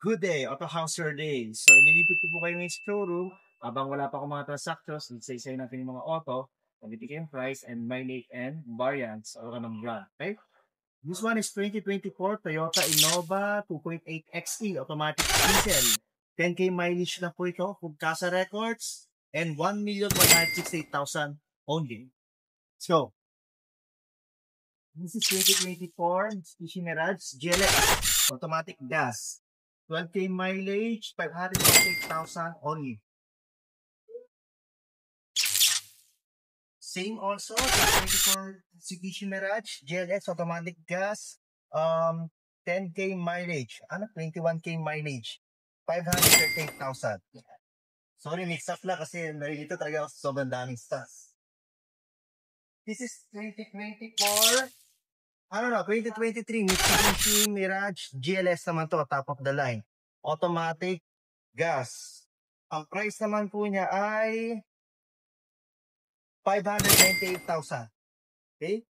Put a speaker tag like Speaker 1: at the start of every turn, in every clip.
Speaker 1: Good day, Auto House Your Day. So, inilipid ko po kayo ngayon sa showroom habang wala pa akong mga transactions, isa-isa natin yung mga auto, nabibigay yung price and mileage and variants o ng brand. Okay? This one is 2024 Toyota Innova 2.8 XE automatic diesel. 10K mileage na po ito, full casa records, and 1,168,000 only. So, this is 2024 Mitsubishi Mirage GLX automatic gas. 12K mileage, 548,000 only. Same also, 2024 Mitsubishi Mirage GLX automatic gas, 10K mileage. 21K mileage, 538,000. Sorry, mix up lang kasi narito talaga ako sa sobrang daming stocks. This is 2024, 2023 Mitsubishi Mirage GLS naman to, top of the line. Automatic gas. Ang price naman po niya ay 598,000. Okay?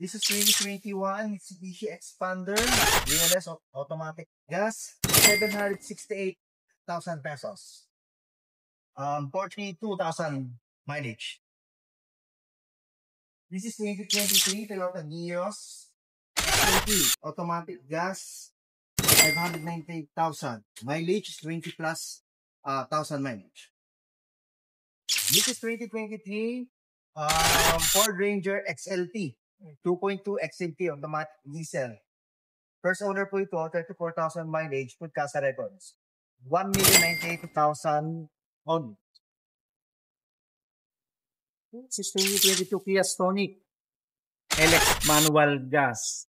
Speaker 1: This is 2021 Mitsubishi Expander GLS automatic gas, 768,000 pesos. 42,000 mileage. This is 2023 Toyota Nios XLT automatic gas, 598,000. Mileage is 20 plus 1,000 mileage. This is 2023 Ford Ranger XLT 2.2 XLT automatic diesel. First owner po ito, 34,000 mileage with casa records. 1,098,000 only. This is 2022 Kia Stonic LX manual gas.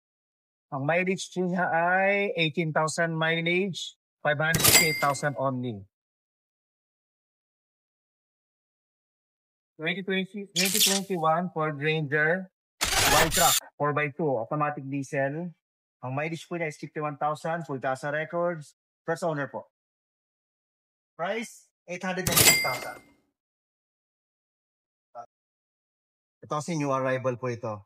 Speaker 1: Ang mileage niya ay 18,000 mileage, 568,000 only. 2021 Ford Ranger Wild Truck 4x2 automatic diesel. Ang mileage po niya is 51,000, full casa records, first owner po. Price, 898,000. Ito kasi new arrival po ito.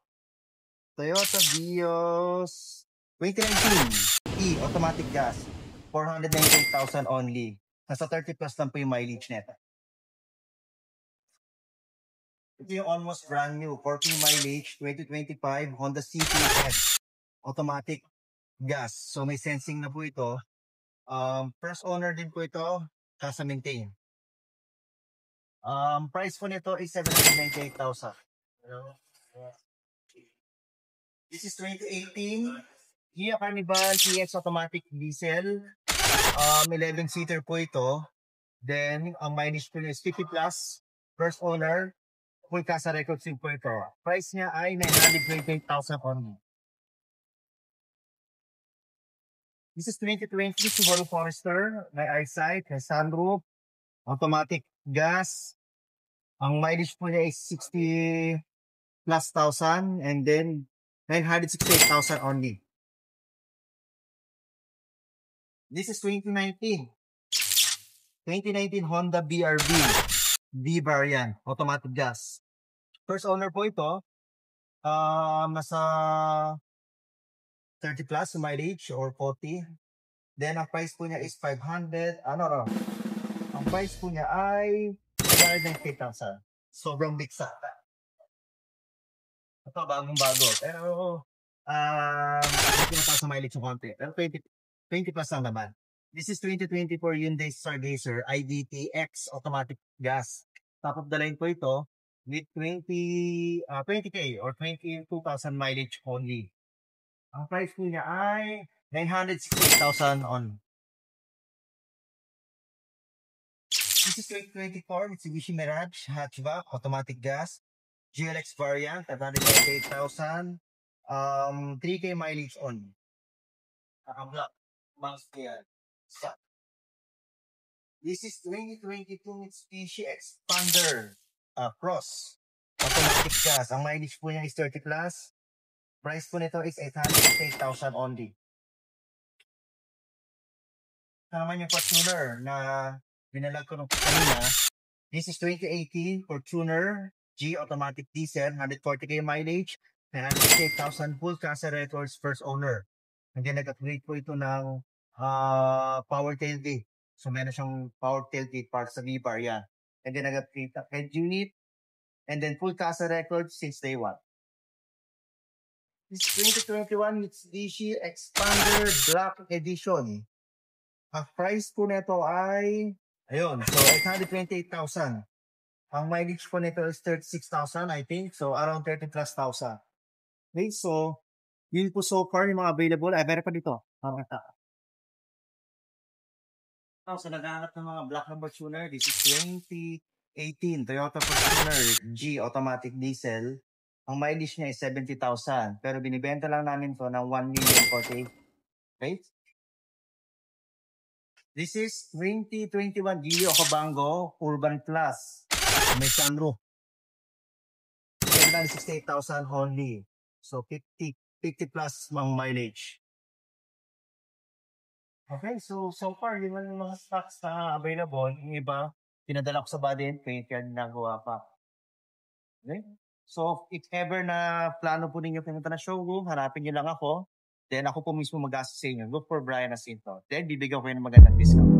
Speaker 1: Toyota Vios 2019 E automatic gas, 498,000 only. Nasa 30 plus lang po yung mileage nito. Ito yung almost brand new 40 mileage 2025 Honda CTS automatic gas. So may sensing na po ito. First owner din po ito, casa maintain. Price po nito is 798,000. This is 2018 Kia Carnival TX automatic diesel. 11-seater po ito. Then, ang mileage po is 50 plus. First owner, full casa records po ito. Price niya ay 928,000 only. This is 2020 Subaru Forester. May eyesight, may sunroof, automatic gas. Ang mileage po niya is 60 plus 1,000 and then 968,000 only. This is 2019 Honda BRV D variant automatic gas. First owner po ito, nasa 30 plus mileage or 40. Then ang price po niya is 500. Ang price po niya ay 598,000. Sobrang big sa ito, bagong-bago. Pero, hindi mataas sa mileage yung konti. Pero 20 plus lang naman. This is 2024 Hyundai Stargazer IDT X automatic gas. Top of the line po ito with 20K or 22,000 mileage only. Ang price po niya ay 968,000 on. This is 2024 Mitsubishi Mirage hatchback automatic gas. GLX variant, 598,000. 3K mileage on. Naka-block. Mouse yan. This is 2022 Mitsubishi Expander Cross automatic gas. Ang mileage po niya is 30 plus. Price po nito is 808,000 only. Ito naman yung Fortuner na binalag ko nung kanina. This is 2018 Fortuner G automatic diesel, 140k mileage, 968,000 full casa records, first owner.
Speaker 2: And then nag-upgrade po ito ng power tailgate. So meron siyang power tailgate para sa V-bar yan. And then nag-upgrade ng head unit. And then full CASA record since day one. This 2021 Mitsubishi Expander Black Edition. Ang price po nito ay, ayun, so 828,000. Ang mileage po nito is 36,000, I think. So around 30 plus thousand. Okay, so yun po so far yung mga available. Ay, meron pa dito. So naghahanap ng mga black number tuner. This is 2018 Toyota Fortuner G automatic diesel. Ang mileage niya is 70,000. Pero binibenta lang namin to ng 1,048,000. Okay? This is 2021 Gio Okabango Urban Plus. May sunroof. 768,000 only. So 50 plus mang mileage. Okay, so far, yun lang yung mga stocks na available. Yung iba, pinadala ko sa body and paint, kaya ginagawa pa. Okay? So, if ever na plano po ninyo pumunta na showroom, hanapin nyo lang ako. Then ako po mismo mag-assist sa inyo. Look for Brian Jacinto. Then, bibigyan ko kayo ng magandang discount.